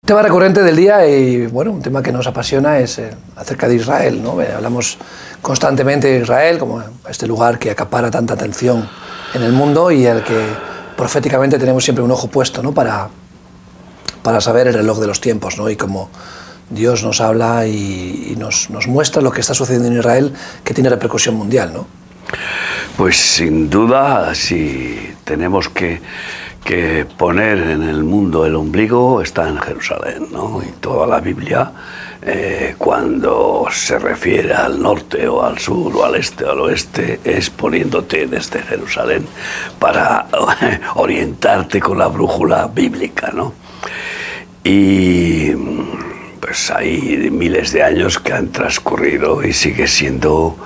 Tema recurrente del día y bueno, un tema que nos apasiona es acerca de Israel, ¿no? Hablamos constantemente de Israel como este lugar que acapara tanta atención en el mundo y el que proféticamente tenemos siempre un ojo puesto, ¿no? para saber el reloj de los tiempos, ¿no? Y como Dios nos habla y nos muestra lo que está sucediendo en Israel, que tiene repercusión mundial, ¿no? Pues sin duda, si tenemos que poner en el mundo el ombligo, está en Jerusalén, ¿no? Y toda la Biblia, cuando se refiere al norte o al sur o al este o al oeste, es poniéndote desde Jerusalén para orientarte con la brújula bíblica, ¿no? Y pues hay miles de años que han transcurrido y sigue siendo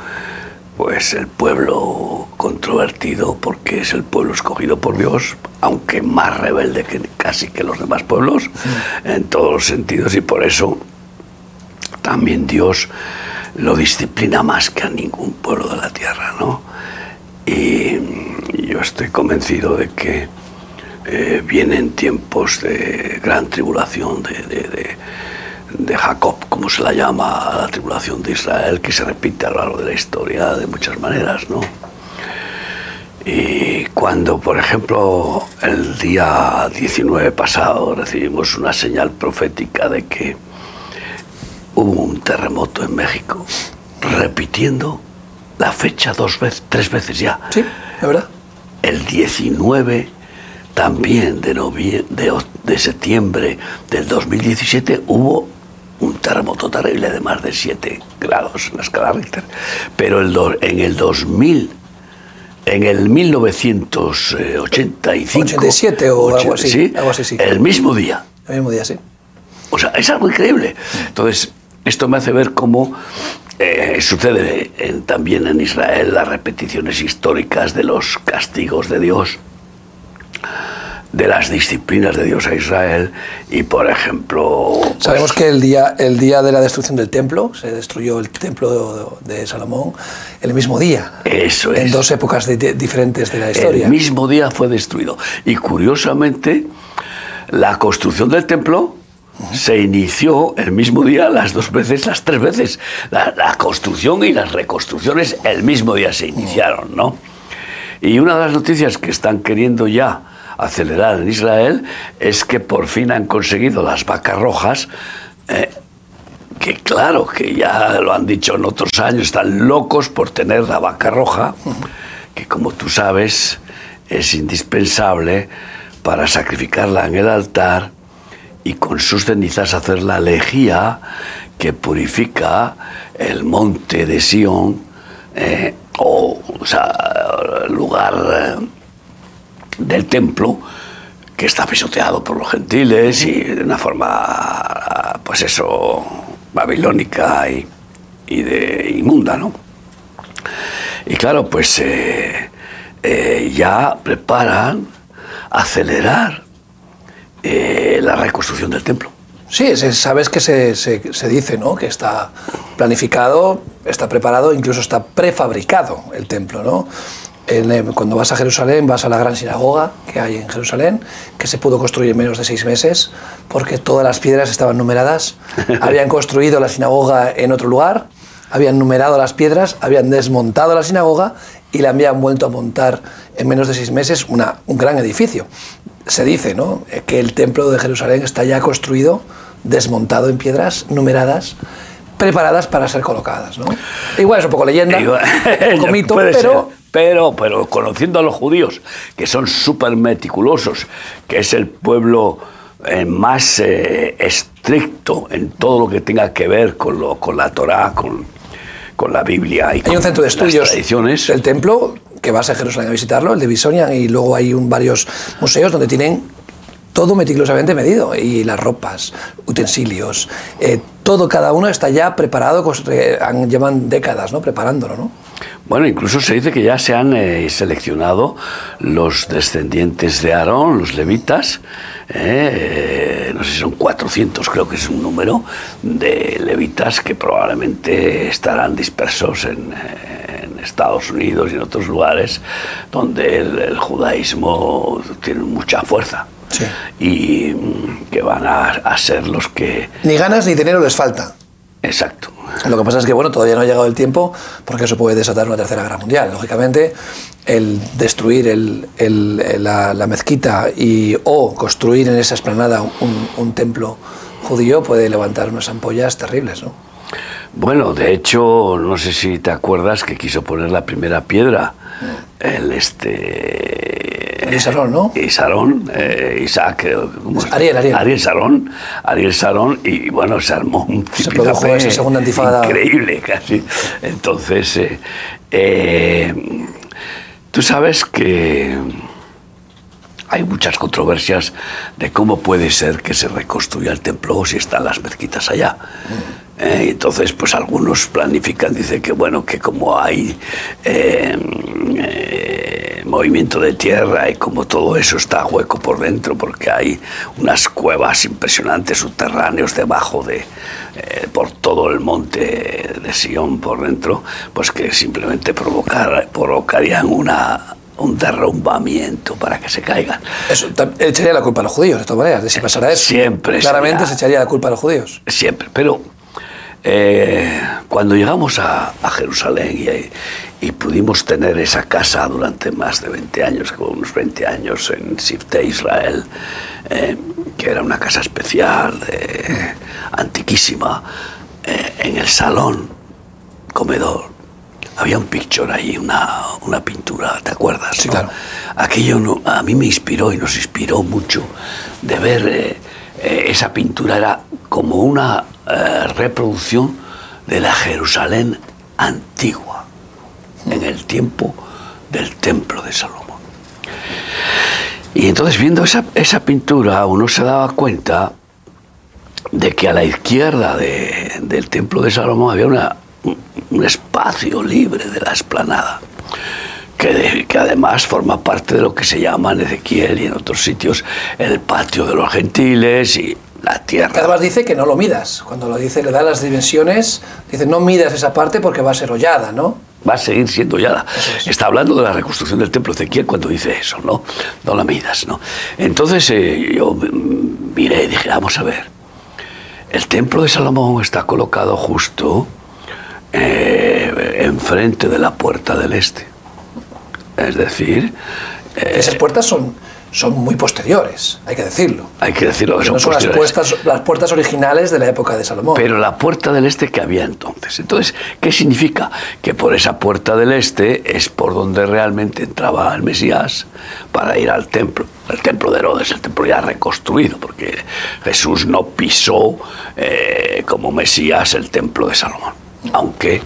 pues el pueblo controvertido, porque es el pueblo escogido por Dios, aunque más rebelde que casi que los demás pueblos, en todos los sentidos, y por eso también Dios lo disciplina más que a ningún pueblo de la tierra, ¿no? Y yo estoy convencido de que vienen tiempos de gran tribulación, de Jacob, como se la llama a la tribulación de Israel, que se repite a lo largo de la historia de muchas maneras, ¿no? Y cuando, por ejemplo, el día 19 pasado recibimos una señal profética de que hubo un terremoto en México, repitiendo la fecha tres veces ya. Sí, es verdad. El 19 también de septiembre del 2017 hubo un terremoto terrible de más de 7 grados en la escala Richter. Pero en el 1985... 87 o algo así. ¿Sí? Algo así, sí. El mismo día. El mismo día, sí. O sea, es algo increíble. Entonces, esto me hace ver cómo sucede también en Israel las repeticiones históricas de los castigos de Dios, de las disciplinas de Dios a Israel. Y por ejemplo, pues, sabemos que el día de la destrucción del templo, se destruyó el templo de Salomón el mismo día. Eso es. En dos épocas diferentes de la historia. El mismo día fue destruido. Y curiosamente, la construcción del templo se inició el mismo día, las tres veces. La construcción y las reconstrucciones el mismo día se iniciaron, ¿no? Y una de las noticias que están queriendo ya acelerar en Israel es que por fin han conseguido las vacas rojas, que claro, que ya lo han dicho en otros años, están locos por tener la vaca roja, que como tú sabes es indispensable para sacrificarla en el altar y con sus cenizas hacer la lejía que purifica el monte de Sión, o sea, el lugar del templo que está pisoteado por los gentiles y de una forma, pues eso, babilónica y inmunda, ¿no? Y claro, pues ya preparan acelerar la reconstrucción del templo. Sí, sabes que se dice, ¿no? Que está planificado, está preparado, incluso está prefabricado el templo, ¿no? Cuando vas a Jerusalén, vas a la gran sinagoga que hay en Jerusalén, que se pudo construir en menos de 6 meses, porque todas las piedras estaban numeradas. Habían construido la sinagoga en otro lugar, habían numerado las piedras, habían desmontado la sinagoga y la habían vuelto a montar en menos de 6 meses, un gran edificio. Se dice, ¿no?, que el templo de Jerusalén está ya construido, desmontado en piedras, numeradas, preparadas para ser colocadas, ¿no? Igual es un poco leyenda, un poco mito, pero conociendo a los judíos, que son súper meticulosos, que es el pueblo más estricto en todo lo que tenga que ver con la Torá, con la Biblia y con hay un centro de estudios tradiciones del templo que vas a Jerusalén a visitarlo, el de Bisonian, y luego hay varios museos donde tienen todo meticulosamente medido, y las ropas, utensilios, todo, cada uno está ya preparado, llevan décadas, ¿no?, preparándolo, ¿no? Bueno, incluso se dice que ya se han seleccionado los descendientes de Aarón, los levitas, no sé si son 400, creo que es un número, de levitas que probablemente estarán dispersos en Estados Unidos y en otros lugares donde el judaísmo tiene mucha fuerza. Sí. Y que van a ser los que... Ni ganas ni dinero les falta. Exacto. Lo que pasa es que, bueno, todavía no ha llegado el tiempo, porque eso puede desatar una tercera guerra mundial. Lógicamente, el destruir la mezquita o construir en esa explanada un templo judío puede levantar unas ampollas terribles, ¿no? Bueno, de hecho, no sé si te acuerdas que quiso poner la primera piedra Ariel Sharon, ¿no? Isaac, Ariel Sharon, y bueno, se armó un se produjo esa segunda intifada increíble casi. Entonces, tú sabes que hay muchas controversias de cómo puede ser que se reconstruya el templo si están las mezquitas allá. Entonces, pues algunos planifican, dicen que bueno, que como hay movimiento de tierra y como todo eso está hueco por dentro, porque hay unas cuevas impresionantes subterráneos debajo por todo el monte de Sion por dentro, pues que simplemente provocarían un derrumbamiento para que se caigan. Eso echaría la culpa a los judíos, de todas maneras, de si pasara eso. Siempre. Claramente se echaría la culpa a los judíos. Siempre, pero cuando llegamos a Jerusalén y pudimos tener esa casa durante más de 20 años, como unos 20 años en Sifte, Israel, que era una casa especial, antiquísima, en el salón, comedor, había un picture ahí, una pintura, ¿te acuerdas? Sí, ¿no? claro. Aquello a mí me inspiró y nos inspiró mucho de ver esa pintura. Era como una reproducción de la Jerusalén antigua, en el tiempo del Templo de Salomón. Y entonces, viendo esa pintura, uno se daba cuenta de que a la izquierda del Templo de Salomón había un espacio libre de la explanada, que además forma parte de lo que se llama en Ezequiel y en otros sitios el patio de los gentiles y la tierra. Que además dice que no lo midas. Cuando lo dice, le da las dimensiones, dice no midas esa parte porque va a ser hollada, ¿no? Va a seguir siendo hollada. Es. Está hablando de la reconstrucción del templo de Ezequiel cuando dice eso, ¿no? No la midas, ¿no? Entonces yo miré y dije, vamos a ver, el templo de Salomón está colocado justo enfrente de la puerta del este. Es decir... esas puertas son muy posteriores, hay que decirlo. Hay que decirlo, que no son las puertas originales de la época de Salomón. Pero la puerta del este que había entonces. Entonces, ¿qué significa? Que por esa puerta del este es por donde realmente entraba el Mesías para ir al templo. El templo de Herodes, el templo ya reconstruido, porque Jesús no pisó como Mesías el templo de Salomón, aunque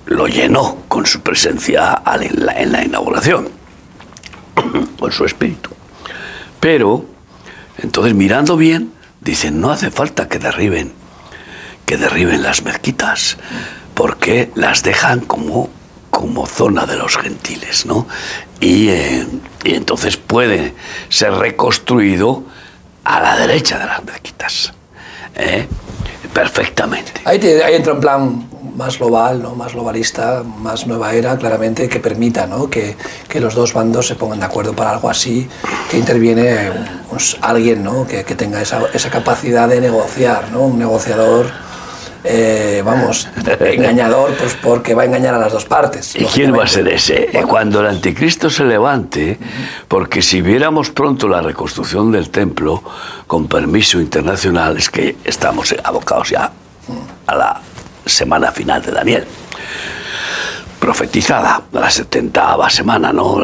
lo llenó con su presencia en la inauguración, con su espíritu. Pero, entonces mirando bien, dicen, no hace falta que derriben las mezquitas, porque las dejan como zona de los gentiles, ¿no? Y entonces puede ser reconstruido a la derecha de las mezquitas, perfectamente. Ahí entra un plan más global, ¿no? Más globalista, más nueva era, claramente, que permita, ¿no? que los dos bandos se pongan de acuerdo para algo así, que interviene alguien, ¿no? que tenga esa capacidad de negociar, ¿no? Un negociador, engañador, pues porque va a engañar a las dos partes. ¿Y quién va a ser ese? Bueno, cuando el anticristo se levante, porque si viéramos pronto la reconstrucción del templo, con permiso internacional, es que estamos abocados ya a la semana final de Daniel, profetizada, la 70ª semana, ¿no?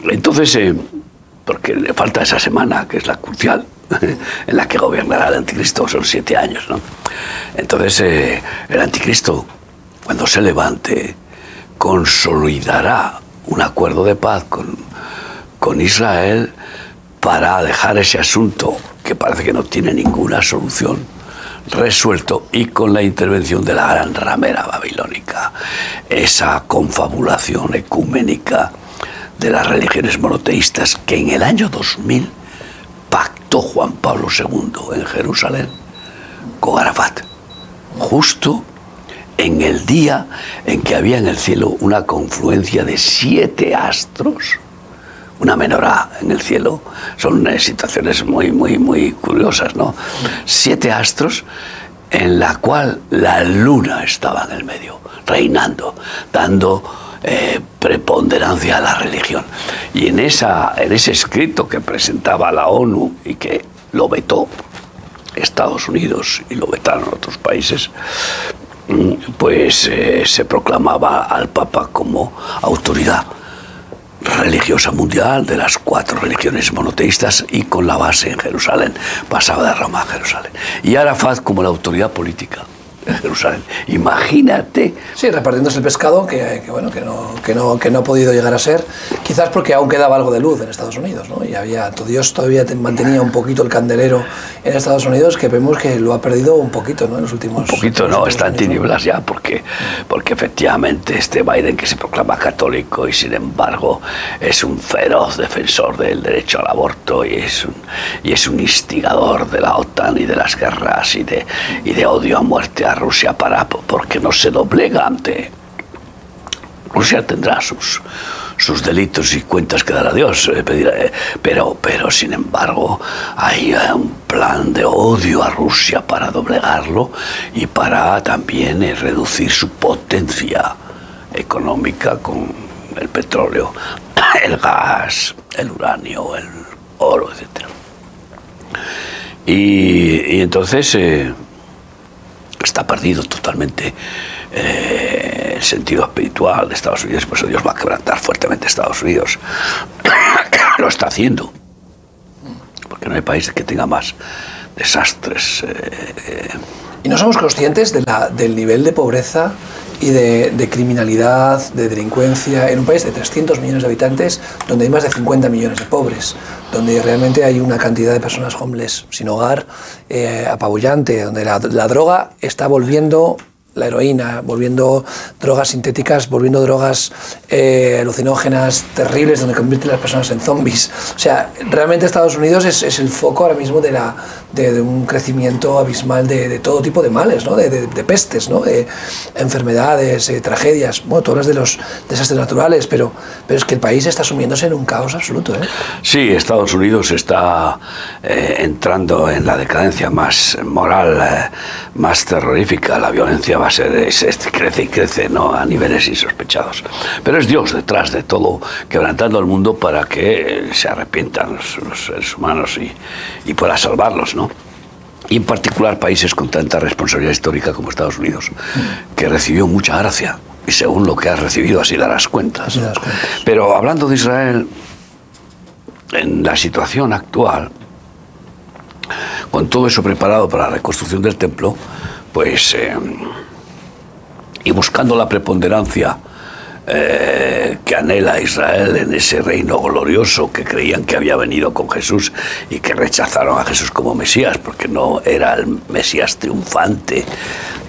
Entonces, porque le falta esa semana, que es la crucial, en la que gobernará el anticristo, son 7 años, ¿no? Entonces, el anticristo, cuando se levante, consolidará un acuerdo de paz con Israel para dejar ese asunto, que parece que no tiene ninguna solución, resuelto, y con la intervención de la gran ramera babilónica, esa confabulación ecuménica de las religiones monoteístas que en el año 2000 pactó Juan Pablo II en Jerusalén con Arafat, justo en el día en que había en el cielo una confluencia de 7 astros una menorá en el cielo. Son situaciones muy curiosas, ¿no? 7 astros en la cual la luna estaba en el medio, reinando, dando preponderancia a la religión. Y en ese escrito que presentaba la ONU y que lo vetó Estados Unidos y lo vetaron otros países, pues se proclamaba al Papa como autoridad religiosa mundial de las 4 religiones monoteístas y con la base en Jerusalén. Pasaba de Roma a Jerusalén. Y Arafat como la autoridad política de Jerusalén. Imagínate. Sí, repartiéndose el pescado que no ha podido llegar a ser, quizás porque aún quedaba algo de luz en Estados Unidos, ¿no? Y Dios todavía mantenía un poquito el candelero en Estados Unidos, que vemos que lo ha perdido un poquito, ¿no? En los últimos... Un poquito, no, está en tinieblas ya, porque efectivamente este Biden, que se proclama católico y sin embargo es un feroz defensor del derecho al aborto y es un instigador de la OTAN y de las guerras y de odio a muerte a Rusia porque no se doblega ante... Rusia tendrá sus delitos y cuentas que dar a Dios, pero sin embargo hay un plan de odio a Rusia para doblegarlo y para también reducir su potencia económica con el petróleo, el gas, el uranio, el oro, etc. Y entonces está perdido totalmente el sentido espiritual de Estados Unidos. Por eso Dios va a quebrantar fuertemente a Estados Unidos. Lo está haciendo, porque no hay país que tenga más desastres. Y no somos conscientes del nivel de pobreza y de criminalidad, de delincuencia, en un país de 300 millones de habitantes, donde hay más de 50 millones de pobres, donde realmente hay una cantidad de personas homeless, sin hogar, apabullante, donde la droga está volviendo... La heroína, volviendo drogas sintéticas, volviendo drogas alucinógenas terribles, donde convierten a las personas en zombies. O sea, realmente Estados Unidos es el foco ahora mismo de un crecimiento abismal de todo tipo de males, ¿no? de pestes, ¿no? De enfermedades, tragedias. Bueno, tú hablas de los desastres naturales, pero es que el país está sumiéndose en un caos absoluto, ¿eh? Sí, Estados Unidos está entrando en la decadencia más moral, más terrorífica. La violencia va a ser, crece y crece, ¿no? A niveles insospechados. Pero es Dios detrás de todo, quebrantando al mundo para que se arrepientan los seres humanos y pueda salvarlos, ¿no? Y en particular países con tanta responsabilidad histórica como Estados Unidos, que recibió mucha gracia, y según lo que has recibido así darás cuentas. Así darás cuentas. Pero hablando de Israel, en la situación actual, con todo eso preparado para la reconstrucción del templo, pues... y buscando la preponderancia que anhela Israel en ese reino glorioso que creían que había venido con Jesús y que rechazaron a Jesús como Mesías, porque no era el Mesías triunfante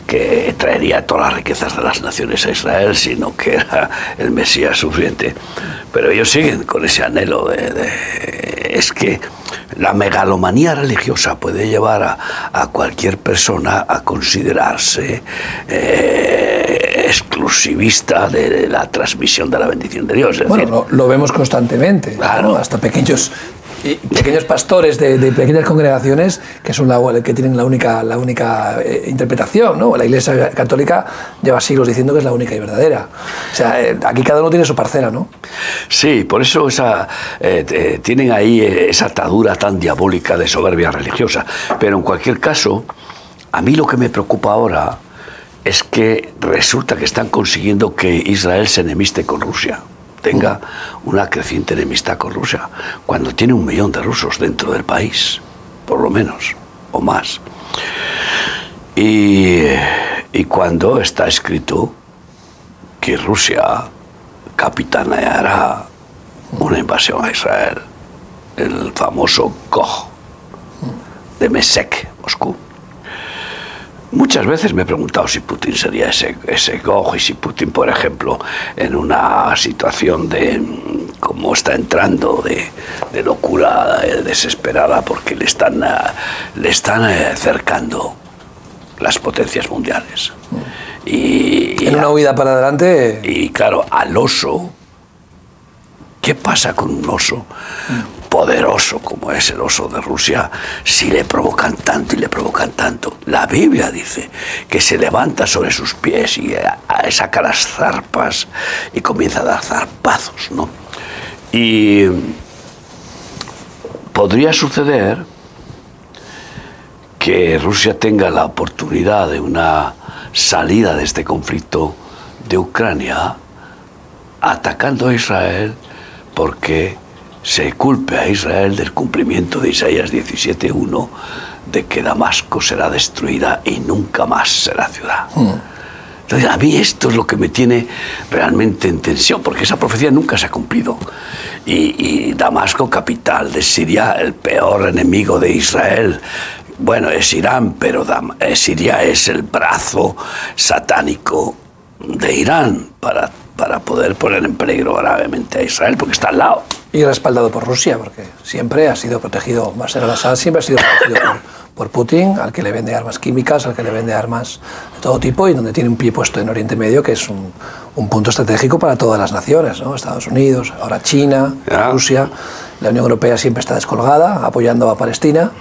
que traería todas las riquezas de las naciones a Israel, sino que era el Mesías sufriente. Pero ellos siguen con ese anhelo es que la megalomanía religiosa puede llevar a cualquier persona a considerarse exclusivista de la transmisión de la bendición de Dios. Bueno, lo vemos constantemente, claro, ¿no? Hasta pequeños pastores de pequeñas congregaciones que tienen la única interpretación, ¿no? La Iglesia Católica lleva siglos diciendo que es la única y verdadera. O sea, aquí cada uno tiene su parcela, ¿no? Sí, por eso tienen ahí esa atadura tan diabólica de soberbia religiosa. Pero en cualquier caso, a mí lo que me preocupa ahora es que resulta que están consiguiendo que Israel se enemiste con Rusia, tenga una creciente enemistad con Rusia, cuando tiene 1 millón de rusos dentro del país, por lo menos, o más. Y cuando está escrito que Rusia capitaneará una invasión a Israel, el famoso Gog de Mesek, Moscú. Muchas veces me he preguntado si Putin sería ese Gog y si Putin, por ejemplo, en una situación de como está entrando de locura desesperada porque le están cercando las potencias mundiales. Y en una huida para adelante. Y claro, al oso ¿Qué pasa con un oso poderoso como es el oso de Rusia si le provocan tanto y le provocan tanto? La Biblia dice que se levanta sobre sus pies y saca las zarpas y comienza a dar zarpazos, ¿no? Y podría suceder que Rusia tenga la oportunidad de una salida de este conflicto de Ucrania atacando a Israel, porque se culpe a Israel del cumplimiento de Isaías 17:1 de que Damasco será destruida y nunca más será ciudad. Entonces, a mí esto es lo que me tiene realmente en tensión, porque esa profecía nunca se ha cumplido. Y Damasco, capital de Siria, el peor enemigo de Israel, bueno, es Irán, pero Siria es el brazo satánico de Irán para poder poner en peligro gravemente a Israel, porque está al lado. Y respaldado por Rusia, porque siempre ha sido protegido, Bashar al-Assad siempre ha sido protegido por Putin, al que le vende armas químicas, al que le vende armas de todo tipo, y donde tiene un pie puesto en Oriente Medio, que es un punto estratégico para todas las naciones, ¿no? Estados Unidos, ahora China, Rusia. La Unión Europea siempre está descolgada, apoyando a Palestina.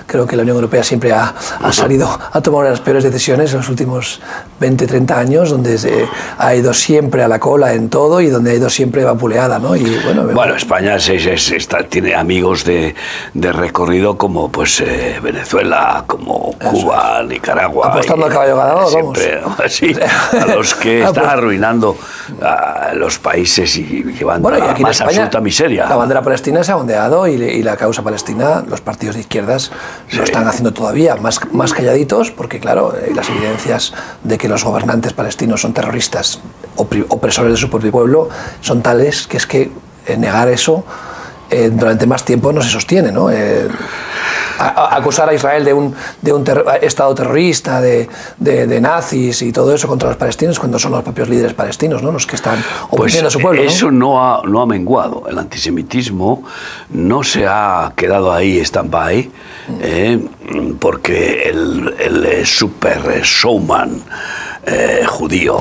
Creo que la Unión Europea siempre ha salido a tomar las peores decisiones en los últimos 20, 30 años, donde ha ido siempre a la cola en todo y donde ha ido siempre vapuleada, ¿no? Y bueno, España tiene amigos de recorrido como pues Venezuela, como Cuba, Nicaragua. Apostando al caballo ganador, siempre, vamos. Sí, a los que están arruinando a los países y llevando a la más absoluta miseria. La bandera palestina se ha ondeado y la causa palestina, los partidos de izquierdas lo están haciendo todavía más calladitos, porque claro, las evidencias de que los gobernantes palestinos son terroristas, opresores de su propio pueblo, son tales que es que negar eso durante más tiempo no se sostiene, ¿no? Acusar a Israel de un estado terrorista, de nazis y todo eso contra los palestinos, cuando son los propios líderes palestinos, ¿no? Los que están oprimiendo a su pueblo, ¿no? Eso no ha menguado. El antisemitismo no se ha quedado ahí stand-by, porque el super showman judío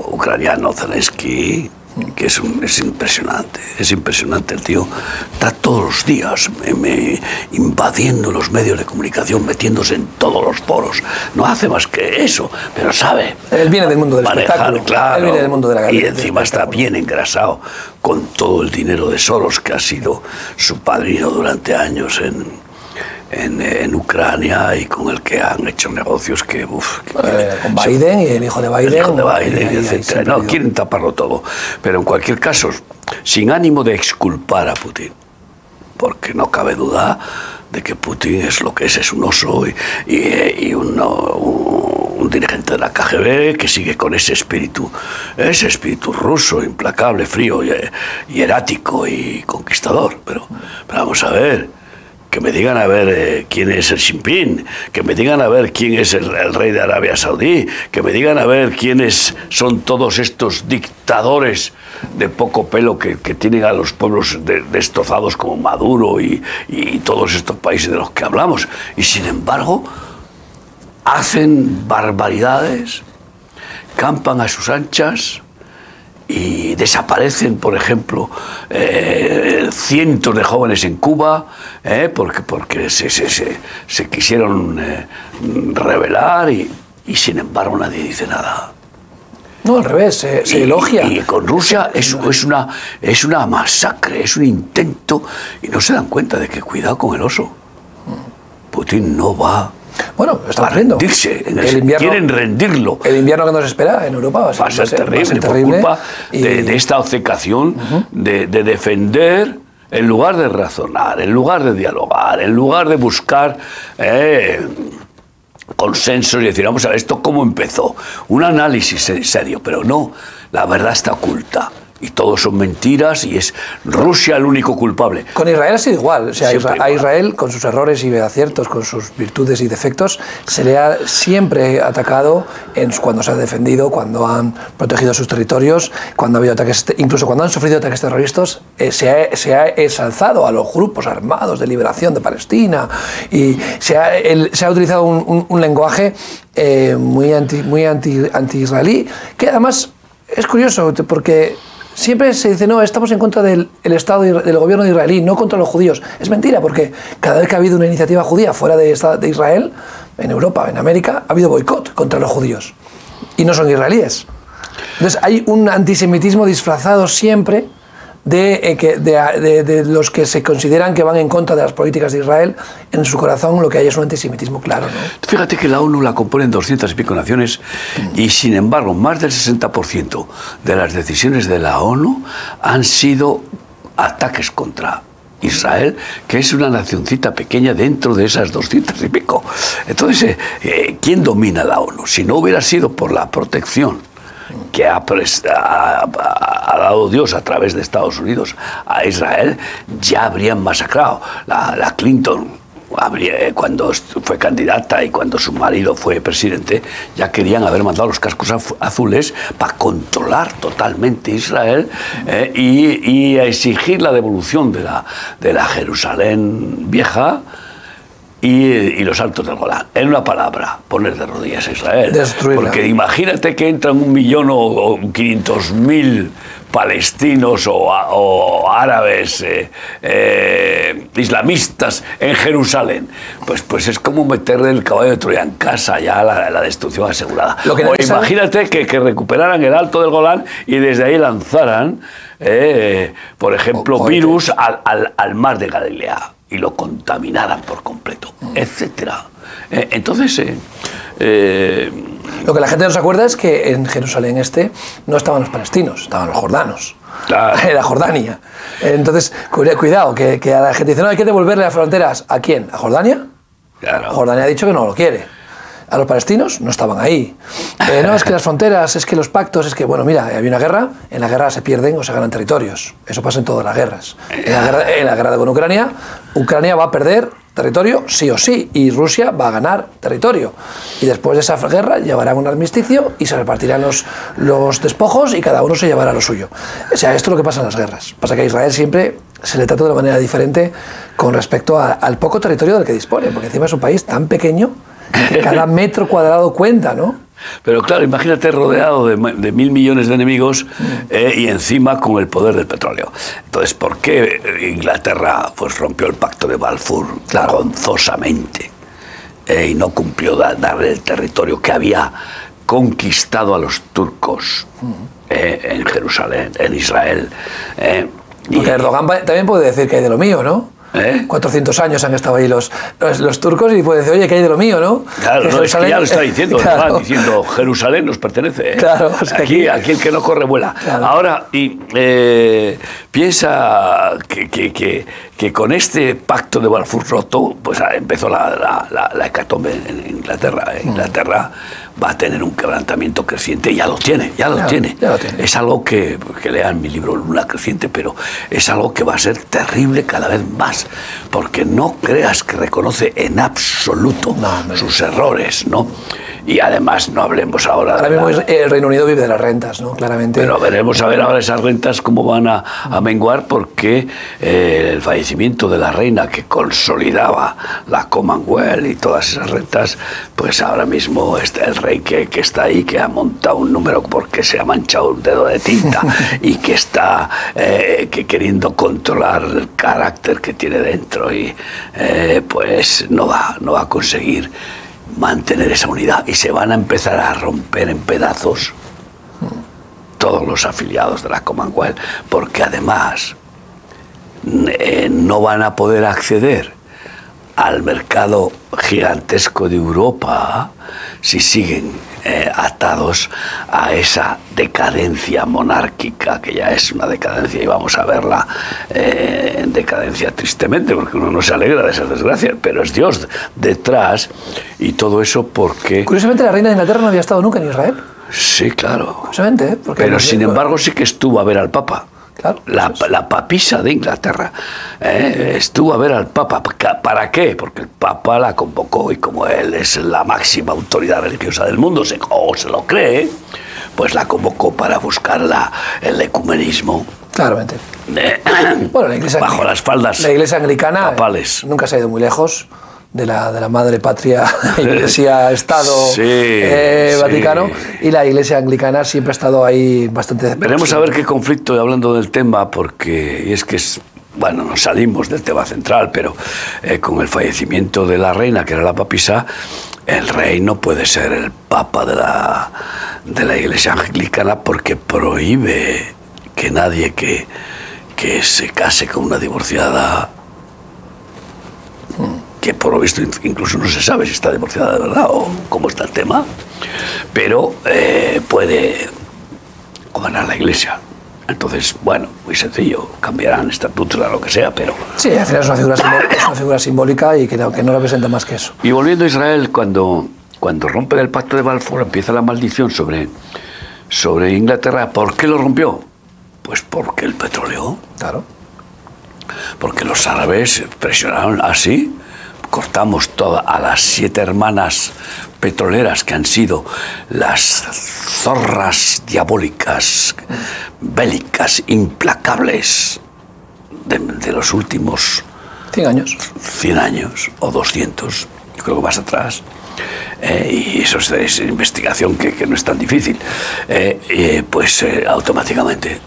ucraniano Zelensky, que es impresionante el tío, está todos los días invadiendo los medios de comunicación, metiéndose en todos los foros, no hace más que eso, pero sabe. Él viene del mundo del espectáculo, claro, él viene del mundo de la y encima está bien engrasado con todo el dinero de Soros, que ha sido su padrino durante años en Ucrania, y con el que han hecho negocios que con Biden y el hijo de Biden, etc. No, quieren taparlo todo, pero en cualquier caso, sin ánimo de exculpar a Putin, porque no cabe duda de que Putin es lo que es un oso y un dirigente de la KGB que sigue con ese espíritu ruso, implacable, frío y erático y conquistador. Pero vamos a ver, que me digan a ver quién es el Xi Jinping, que me digan a ver quién es el rey de Arabia Saudí, que me digan a ver quiénes son todos estos dictadores de poco pelo que tienen a los pueblos destrozados como Maduro y todos estos países de los que hablamos. Y sin embargo, hacen barbaridades, campan a sus anchas y desaparecen, por ejemplo, cientos de jóvenes en Cuba, porque se quisieron rebelar y sin embargo nadie dice nada. No, al revés, se elogia. Y con Rusia es una masacre, es un intento, y no se dan cuenta de que cuidado con el oso. Putin no va. Bueno, estamos riendo. Quieren rendirlo. El invierno que nos espera en Europa va a ser terrible por culpa de esta obcecación de defender en lugar de razonar, en lugar de dialogar, en lugar de buscar consensos y decir, vamos a ver esto cómo empezó. Un análisis serio, pero no, la verdad está oculta. Y todo son mentiras y es Rusia el único culpable. Con Israel ha sido igual. O sea, a Israel, con sus errores y aciertos, con sus virtudes y defectos, se le ha siempre atacado cuando se ha defendido, cuando han protegido sus territorios, cuando ha habido ataques, incluso cuando han sufrido ataques terroristas, se ha ensalzado a los grupos armados de liberación de Palestina y se ha utilizado un lenguaje muy anti-israelí, que además es curioso porque Siempre se dice, no, estamos en contra del Estado, del gobierno de israelí, no contra los judíos. Es mentira, porque cada vez que ha habido una iniciativa judía fuera de Israel, en Europa, en América, ha habido boicot contra los judíos. Y no son israelíes. Entonces hay un antisemitismo disfrazado siempre de los que se consideran que van en contra de las políticas de Israel. En su corazón lo que hay es un antisemitismo claro, ¿no? Fíjate que la ONU la componen 200 y pico naciones y sin embargo más del 60% de las decisiones de la ONU han sido ataques contra Israel, que es una nacioncita pequeña dentro de esas 200 y pico. Entonces, ¿quién domina la ONU? Si no hubiera sido por la protección que ha dado Dios a través de Estados Unidos a Israel, ya habrían masacrado. La Clinton, cuando fue candidata y cuando su marido fue presidente, ya querían haber mandado los cascos azules para controlar totalmente Israel y a exigir la devolución de la Jerusalén vieja y los altos del Golán. En una palabra, poner de rodillas a Israel. Destruirla. Porque imagínate que entran 1.000.000 o 500.000 palestinos o árabes islamistas en Jerusalén. Pues es como meter el caballo de Troya en casa, ya la destrucción asegurada. O imagínate que recuperaran el alto del Golán y desde ahí lanzaran, por ejemplo, virus al mar de Galilea y lo contaminaran por completo, etcétera. Entonces, lo que la gente no se acuerda es que en Jerusalén no estaban los palestinos, estaban los jordanos. Claro. Era Jordania. Entonces, cuidado, que a la gente dice, no, hay que devolverle las fronteras. ¿A quién? ¿A Jordania? Claro. Jordania ha dicho que no lo quiere. A los palestinos no estaban ahí. No, es que las fronteras, es que los pactos, es que, bueno, mira, había una guerra, en la guerra se pierden o se ganan territorios. Eso pasa en todas las guerras. En la guerra con Ucrania, Ucrania va a perder territorio sí o sí, y Rusia va a ganar territorio. Y después de esa guerra llevarán un armisticio y se repartirán los despojos y cada uno se llevará lo suyo. O sea, esto es lo que pasa en las guerras. Pasa que a Israel siempre se le trata de una manera diferente con respecto al poco territorio del que dispone, porque encima es un país tan pequeño que cada metro cuadrado cuenta, ¿no? Pero claro, imagínate rodeado de 1.000 millones de enemigos y encima con el poder del petróleo. Entonces, ¿por qué Inglaterra pues rompió el pacto de Balfour vergonzosamente y no cumplió darle el territorio que había conquistado a los turcos en Jerusalén, en Israel? Porque Erdogan también puede decir que hay de lo mío, ¿no? 400 años han estado ahí los turcos y puede decir, oye, que hay de lo mío, ¿no? Claro, no, es que ya lo está diciendo, claro. Van diciendo, Jerusalén nos pertenece. Claro, es que aquí el que no corre vuela. Claro. Ahora, piensa que con este pacto de Balfour roto, pues empezó la hecatombe en Inglaterra. Inglaterra va a tener un quebrantamiento creciente, y ya lo tiene. Es algo que lean mi libro Luna Creciente, pero es algo que va a ser terrible cada vez más, porque no creas que reconoce en absoluto sus errores, ¿no? Y además no hablemos ahora mismo el Reino Unido vive de las rentas, ¿no? Claramente. Pero veremos a ver ahora esas rentas cómo van a menguar, porque el fallecimiento de la reina que consolidaba la Commonwealth y todas esas rentas, pues ahora mismo el rey que está ahí, que ha montado un número porque se ha manchado un dedo de tinta y que está queriendo controlar el carácter que tiene dentro y pues no va a conseguir mantener esa unidad, y se van a empezar a romper en pedazos todos los afiliados de la Commonwealth, porque además no van a poder acceder al mercado gigantesco de Europa si siguen atados a esa decadencia monárquica, que ya es una decadencia, y vamos a verla en decadencia tristemente, porque uno no se alegra de esas desgracias, pero es Dios detrás, y todo eso porque... Curiosamente la reina de Inglaterra no había estado nunca en Israel. Sí, claro. Curiosamente, pero sin embargo sí que estuvo a ver al Papa. Claro, la papisa de Inglaterra estuvo a ver al Papa. ¿Para qué? Porque el Papa la convocó, y como él es la máxima autoridad religiosa del mundo, o se lo cree, pues la convocó para buscar el ecumenismo. Claramente. Bueno, la iglesia, bajo las faldas la iglesia anglicana papales. Nunca se ha ido muy lejos de la madre patria, Iglesia, Estado, sí, Vaticano, y la Iglesia anglicana siempre ha estado ahí bastante... Veremos a ver qué conflicto, hablando del tema, porque y es que bueno, nos salimos del tema central, pero con el fallecimiento de la reina, que era la papisa, el rey no puede ser el papa de la Iglesia anglicana, porque prohíbe que nadie que se case con una divorciada, que por lo visto incluso no se sabe si está divorciada de verdad o cómo está el tema, pero puede gobernar la Iglesia. Entonces, bueno, muy sencillo, cambiarán estatutos o lo que sea, pero... Sí, al final es una figura simbólica y que no representa más que eso. Y volviendo a Israel, cuando rompen el pacto de Balfour, empieza la maldición sobre Inglaterra. ¿Por qué lo rompió? Pues porque el petróleo. Claro. Porque los árabes presionaron así. Cortamos a las 7 hermanas petroleras que han sido las zorras diabólicas, bélicas, implacables de los últimos 100 años. 100 años o 200, yo creo que más atrás. Y eso es investigación que no es tan difícil. Automáticamente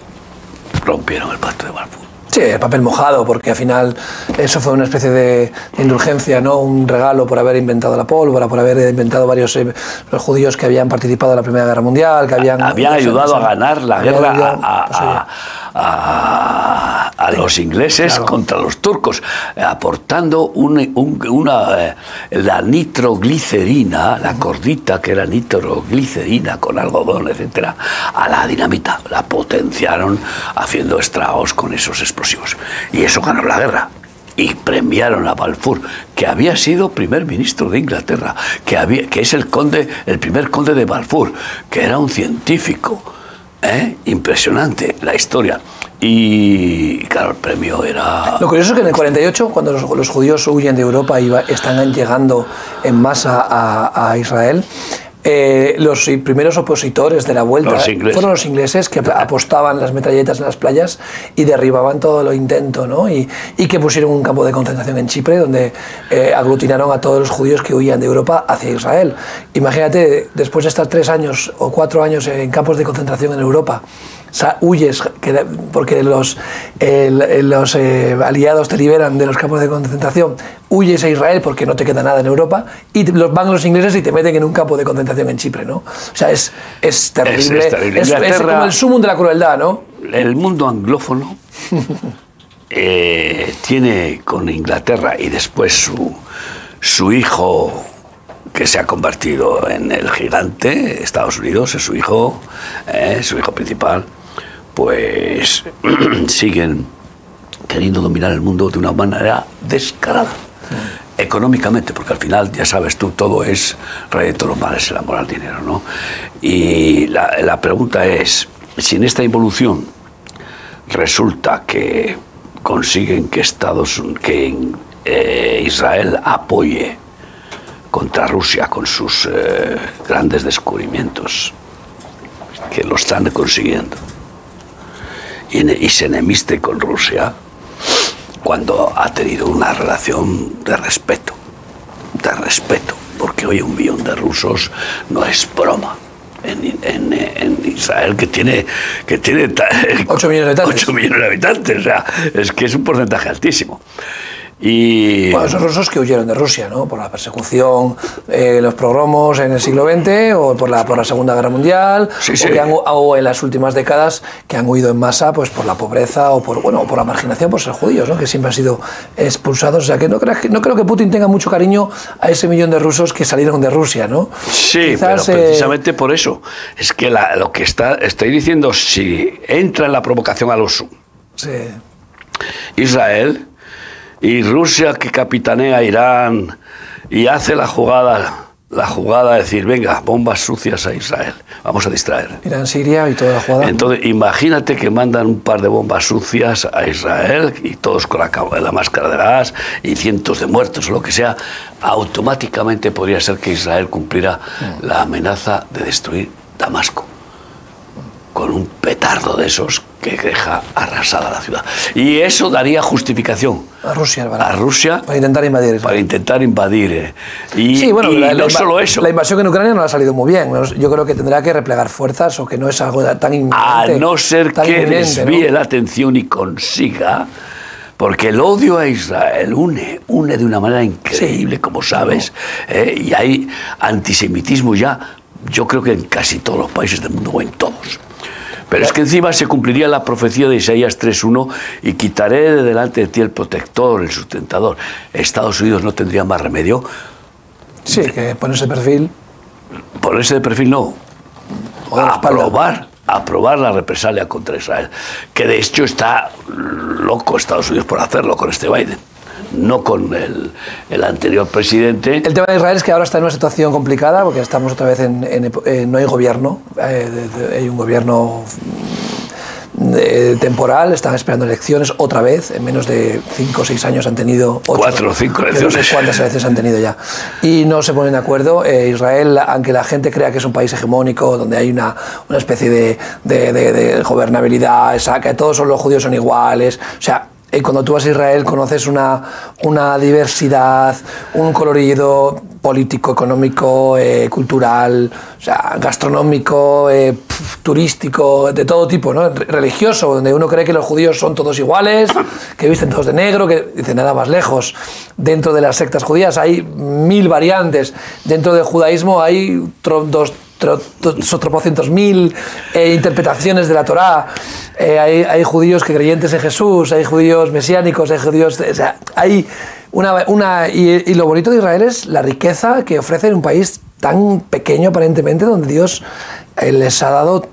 rompieron el pacto de Balfour. Sí, el papel mojado, porque al final eso fue una especie de indulgencia, ¿no? Un regalo por haber inventado la pólvora, por haber inventado varios los judíos que habían participado en la Primera Guerra Mundial, que habían ayudado a ganar la guerra a los ingleses, claro, contra los turcos, aportando la nitroglicerina, la cordita que era nitroglicerina con algodón, etcétera, a la dinamita. La potenciaron haciendo estragos con esos explosivos. Y eso ganó la guerra. Y premiaron a Balfour, que había sido primer ministro de Inglaterra, que es el primer conde de Balfour, que era un científico. Impresionante la historia. Y claro, el premio era... Lo curioso es que en el 48, cuando los judíos huyen de Europa y están llegando en masa a Israel, los primeros opositores de la vuelta fueron los ingleses, que apostaban las metralletas en las playas y derribaban todo lo intento, ¿no? Y que pusieron un campo de concentración en Chipre donde aglutinaron a todos los judíos que huían de Europa hacia Israel. Imagínate, después de estar 3 años o 4 años en campos de concentración en Europa, huyes porque los aliados te liberan de los campos de concentración, huyes a Israel porque no te queda nada en Europa, y van los ingleses y te meten en un campo de concentración en Chipre, ¿no? O sea, es terrible. Es terrible. Es como el sumum de la crueldad, ¿no? El mundo anglófono tiene con Inglaterra y después su hijo, que se ha convertido en el gigante, Estados Unidos, es su hijo principal, pues siguen queriendo dominar el mundo de una manera descarada. Económicamente, porque al final, ya sabes tú, todo es rey de todos los males, el amor al dinero, ¿no? Y la pregunta es, si en esta involución resulta que consiguen que Israel apoye contra Rusia con sus grandes descubrimientos, que lo están consiguiendo, y se enemiste con Rusia cuando ha tenido una relación de respeto, porque hoy 1 millón de rusos no es broma. En Israel, que tiene 8 millones de habitantes. 8 millones de habitantes, o sea, es que es un porcentaje altísimo. Y bueno, esos rusos que huyeron de Rusia, ¿no? Por la persecución, los pogromos en el siglo XX, o por la Segunda Guerra Mundial, sí. o en las últimas décadas que han huido en masa, pues por la pobreza o por la marginación, por ser judíos, ¿no? Que siempre han sido expulsados. O sea, que no creo que Putin tenga mucho cariño a ese millón de rusos que salieron de Rusia, ¿no? Sí, quizás, pero precisamente por eso es que lo que estoy diciendo, si entra en la provocación al uso, sí, Israel y Rusia, que capitanea Irán y hace la jugada de decir, venga, bombas sucias a Israel, vamos a distraer. Irán, Siria y toda la jugada. Entonces, imagínate que mandan un par de bombas sucias a Israel y todos con la máscara de gas y cientos de muertos o lo que sea, automáticamente podría ser que Israel cumpliera la amenaza de destruir Damasco con un petardo de esos que deja arrasada la ciudad. Y eso daría justificación A Rusia, a Rusia para intentar invadir Israel. para intentar invadir. Y, Sí, bueno, y no solo eso. La invasión en Ucrania no le ha salido muy bien. Yo creo que tendrá que replegar fuerzas o que no es algo tan inminente. A no ser que desvíe la atención y consiga, porque el odio a Israel une de una manera increíble, sí, como sabes, y hay antisemitismo ya, yo creo que en casi todos los países del mundo, o en todos. Pero es que encima se cumpliría la profecía de Isaías 3.1 y quitaré de delante de ti el protector, el sustentador. Estados Unidos no tendría más remedio. Sí, que ponerse de perfil. Ponerse de perfil no. Aprobar la represalia contra Israel. Que de hecho está loco Estados Unidos por hacerlo con este Biden. No con el anterior presidente. El tema de Israel es que ahora está en una situación complicada porque estamos otra vez no hay gobierno, hay un gobierno temporal, están esperando elecciones otra vez, en menos de 5 o 6 años han tenido 4 o 5 elecciones. No sé cuántas elecciones han tenido ya. Y no se ponen de acuerdo. Israel, aunque la gente crea que es un país hegemónico, donde hay una especie de gobernabilidad, que todos los judíos son iguales, o sea, cuando tú vas a Israel conoces una diversidad, un colorido político, económico, cultural, o sea, gastronómico, turístico, de todo tipo, ¿no? Religioso, donde uno cree que los judíos son todos iguales, que visten todos de negro, que dice nada más lejos. Dentro de las sectas judías hay 1000 variantes, dentro del judaísmo hay tropocientos mil interpretaciones de la Torá. Hay judíos que creyentes en Jesús, hay judíos mesiánicos, hay judíos... O sea, hay y lo bonito de Israel es la riqueza que ofrece en un país tan pequeño aparentemente, donde Dios les ha dado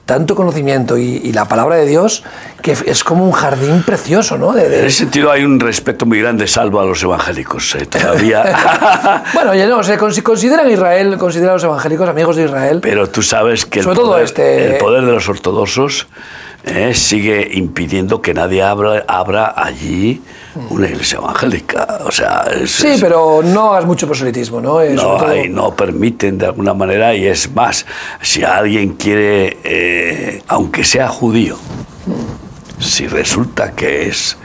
tanto conocimiento y la palabra de Dios, que es como un jardín precioso, ¿no? En ese sentido hay un respeto muy grande, salvo a los evangélicos, todavía. Bueno, ya no, consideran a los evangélicos amigos de Israel. Pero tú sabes que el poder de los ortodoxos sigue impidiendo que nadie abra allí una iglesia evangélica. O sea, sí, pero no hagas mucho proselitismo, ¿no? No permiten de alguna manera, y es más, si alguien quiere, aunque sea judío, si resulta que es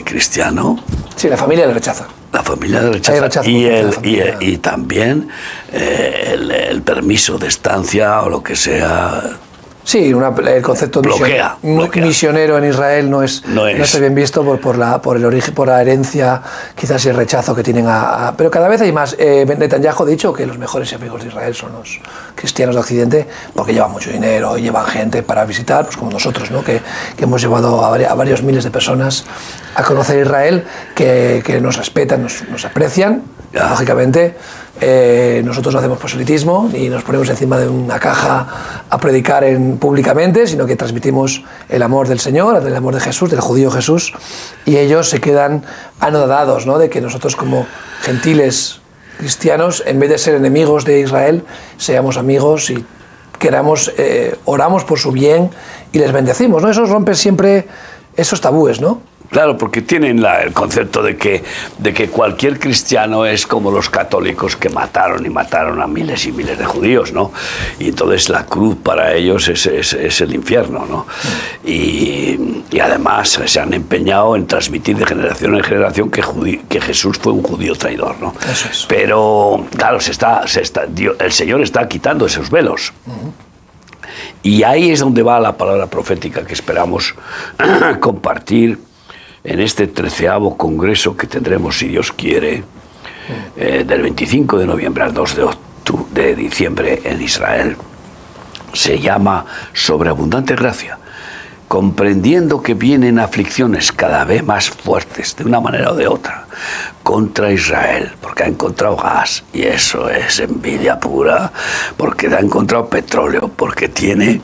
cristiano... Sí, la familia le rechaza. La familia le rechaza. Y también el permiso de estancia o lo que sea... Sí, el concepto misionero en Israel no está bien visto por el origen, por la herencia, quizás el rechazo que tienen pero cada vez hay más. Netanyahu ha dicho que los mejores amigos de Israel son los cristianos de Occidente, porque llevan mucho dinero y llevan gente para visitar, pues como nosotros, ¿no? que hemos llevado a varios miles de personas a conocer Israel, que nos respetan, nos aprecian, lógicamente. Nosotros no hacemos proselitismo ni nos ponemos encima de una caja a predicar públicamente, sino que transmitimos el amor del Señor, el amor de Jesús, del judío Jesús, y ellos se quedan anodados, ¿no? De que nosotros como gentiles cristianos, en vez de ser enemigos de Israel, seamos amigos y oramos por su bien y les bendecimos, ¿no? Eso rompe siempre esos tabúes, ¿no? Claro, porque tienen el concepto de que cualquier cristiano es como los católicos que mataron a miles y miles de judíos, ¿no? Y entonces la cruz para ellos es el infierno, ¿no? Y además se han empeñado en transmitir de generación en generación que Jesús fue un judío traidor, ¿no? Eso es. Pero, claro, el Señor está quitando esos velos. Y ahí es donde va la palabra profética que esperamos compartir en este 13º congreso que tendremos, si Dios quiere, del 25 de noviembre al 2 de diciembre en Israel. Se llama Sobreabundante Gracia, comprendiendo que vienen aflicciones cada vez más fuertes, de una manera o de otra, contra Israel, porque ha encontrado gas, y eso es envidia pura, porque ha encontrado petróleo, porque tiene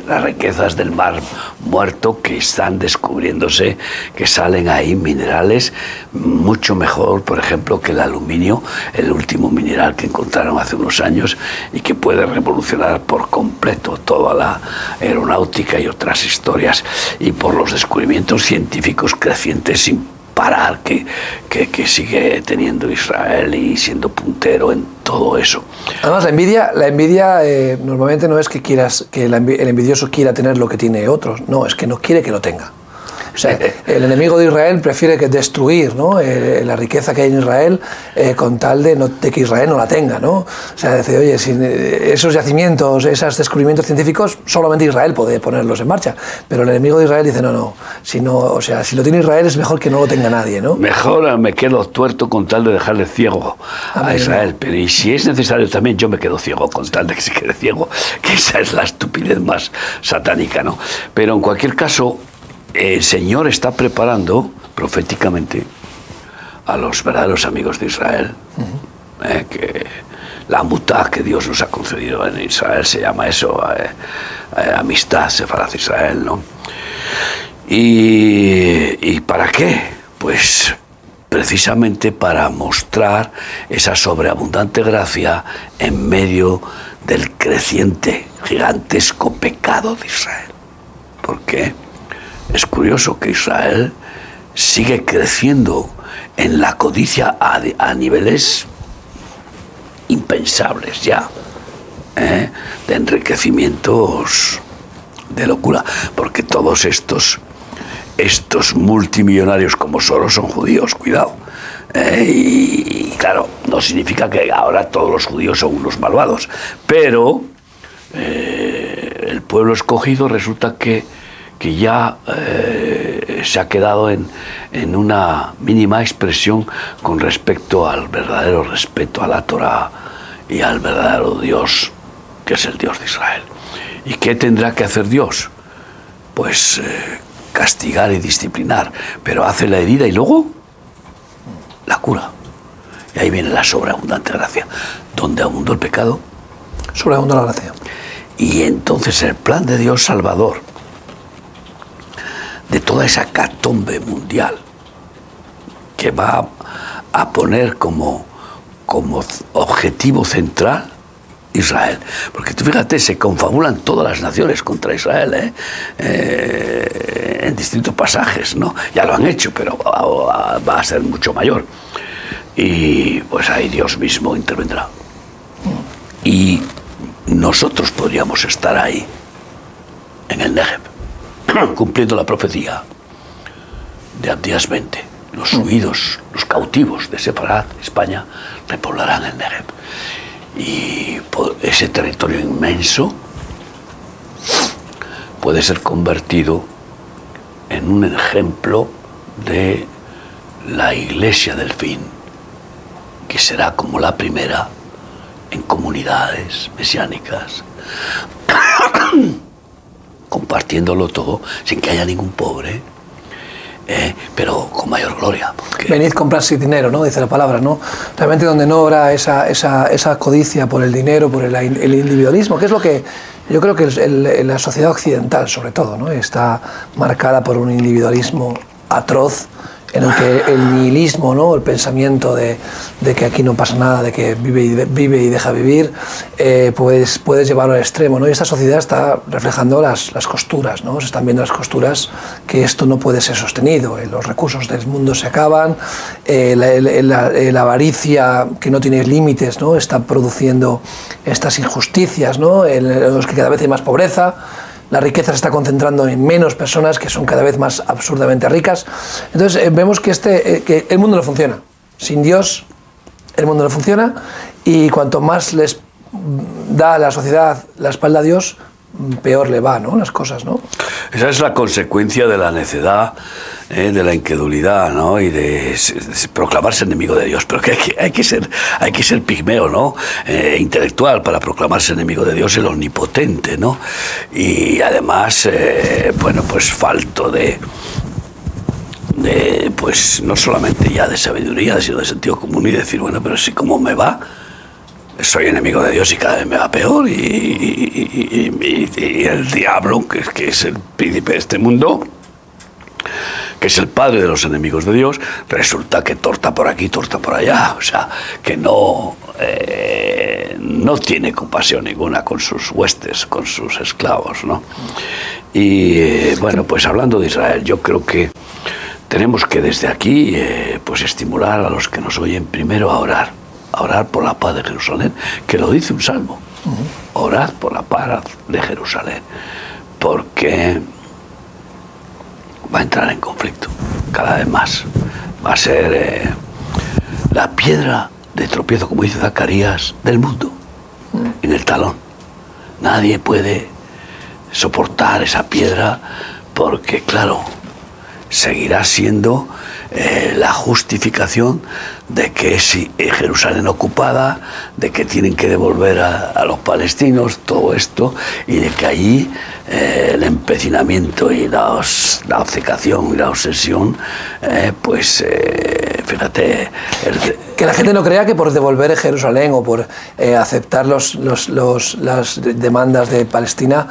las riquezas del mar muerto que están descubriéndose, que salen ahí minerales mucho mejor, por ejemplo, que el aluminio, el último mineral que encontraron hace unos años y que puede revolucionar por completo toda la aeronáutica y otras historias, y por los descubrimientos científicos crecientes parar que sigue teniendo Israel y siendo puntero en todo eso. Además, la envidia normalmente no es que el envidioso quiera tener lo que tiene otros, no, es que no quiere que lo tenga. O sea, el enemigo de Israel prefiere destruir, ¿no?, la riqueza que hay en Israel con tal de que Israel no la tenga, ¿no? O sea, dice, oye, sin esos yacimientos, esos descubrimientos científicos, solamente Israel puede ponerlos en marcha. Pero el enemigo de Israel dice, no, si lo tiene Israel es mejor que no lo tenga nadie, ¿no? Mejor me quedo tuerto con tal de dejarle ciego a Israel. Pero y si es necesario también yo me quedo ciego con tal de que se quede ciego, que esa es la estupidez más satánica, ¿no? Pero en cualquier caso, el Señor está preparando proféticamente a los verdaderos amigos de Israel, que la mutá que Dios nos ha concedido en Israel se llama eso, amistad, Sefarat Israel, ¿no? ¿Y para qué? Pues precisamente para mostrar esa sobreabundante gracia en medio del creciente, gigantesco pecado de Israel. ¿Por qué? Es curioso que Israel sigue creciendo en la codicia a niveles impensables ya, de enriquecimientos de locura, porque todos estos multimillonarios como Soros son judíos, cuidado. Y claro, no significa que ahora todos los judíos son unos malvados, pero el pueblo escogido resulta que ya se ha quedado en una mínima expresión con respecto al verdadero respeto a la Torá y al verdadero Dios, que es el Dios de Israel. ¿Y qué tendrá que hacer Dios? Pues castigar y disciplinar, pero hace la herida y luego la cura. Y ahí viene la sobreabundante gracia. Donde abundó el pecado, sobreabundó la gracia. Y entonces el plan de Dios salvador, de toda esa catombe mundial que va a poner como objetivo central Israel. Porque tú fíjate, se confabulan todas las naciones contra Israel, en distintos pasajes, ¿no? Ya lo han hecho, pero va a ser mucho mayor. Y pues ahí Dios mismo intervendrá. Y nosotros podríamos estar ahí, en el Negev, cumpliendo la profecía de Abdías 20. Los huidos, los cautivos de Sefarat, España, repoblarán el Negev. Y ese territorio inmenso puede ser convertido en un ejemplo de la iglesia del fin, que será como la primera en comunidades mesiánicas, compartiéndolo todo sin que haya ningún pobre, pero con mayor gloria. Porque... Venid, comprad sin dinero, ¿no? Dice la palabra, ¿no? Realmente donde no habrá esa codicia por el dinero, por el individualismo, que es lo que yo creo que la sociedad occidental, sobre todo, ¿no?, está marcada por un individualismo atroz, en el que el nihilismo, ¿no?, el pensamiento de que aquí no pasa nada, de que vive y deja vivir, puedes llevarlo al extremo, ¿no? Y esta sociedad está reflejando las costuras, ¿no? Se están viendo las costuras que esto no puede ser sostenido, los recursos del mundo se acaban, la avaricia que no tiene límites, ¿no?, está produciendo estas injusticias, ¿no?, en los que cada vez hay más pobreza. La riqueza se está concentrando en menos personas que son cada vez más absurdamente ricas. Entonces vemos que el mundo no funciona. Sin Dios el mundo no funciona, y cuanto más les da la sociedad la espalda a Dios, peor le va, ¿no?, las cosas, ¿no? Esa es la consecuencia de la necedad, de la incredulidad, ¿no?, y de proclamarse enemigo de Dios. Pero que hay que ser pigmeo, ¿no?, intelectual para proclamarse enemigo de Dios, el omnipotente, ¿no? Y además, bueno, pues falto pues no solamente ya de sabiduría, sino de sentido común, y decir, bueno, pero si como me va, soy enemigo de Dios y cada vez me va peor, y el diablo, que es el príncipe de este mundo, que es el padre de los enemigos de Dios, resulta que torta por aquí, torta por allá, o sea, que no tiene compasión ninguna con sus huestes, con sus esclavos, ¿no? Y bueno, pues hablando de Israel, yo creo que tenemos que desde aquí pues estimular a los que nos oyen primero a orar por la paz de Jerusalén, que lo dice un salmo. Orad por la paz de Jerusalén, porque va a entrar en conflicto cada vez más. Va a ser la piedra de tropiezo, como dice Zacarías, del mundo, en el talón. Nadie puede soportar esa piedra porque, claro, seguirá siendo la justificación de que es Jerusalén ocupada, de que tienen que devolver a los palestinos todo esto, y de que allí el empecinamiento y la obcecación y la obsesión, fíjate... Que la gente no crea que por devolver Jerusalén o por aceptar las demandas de Palestina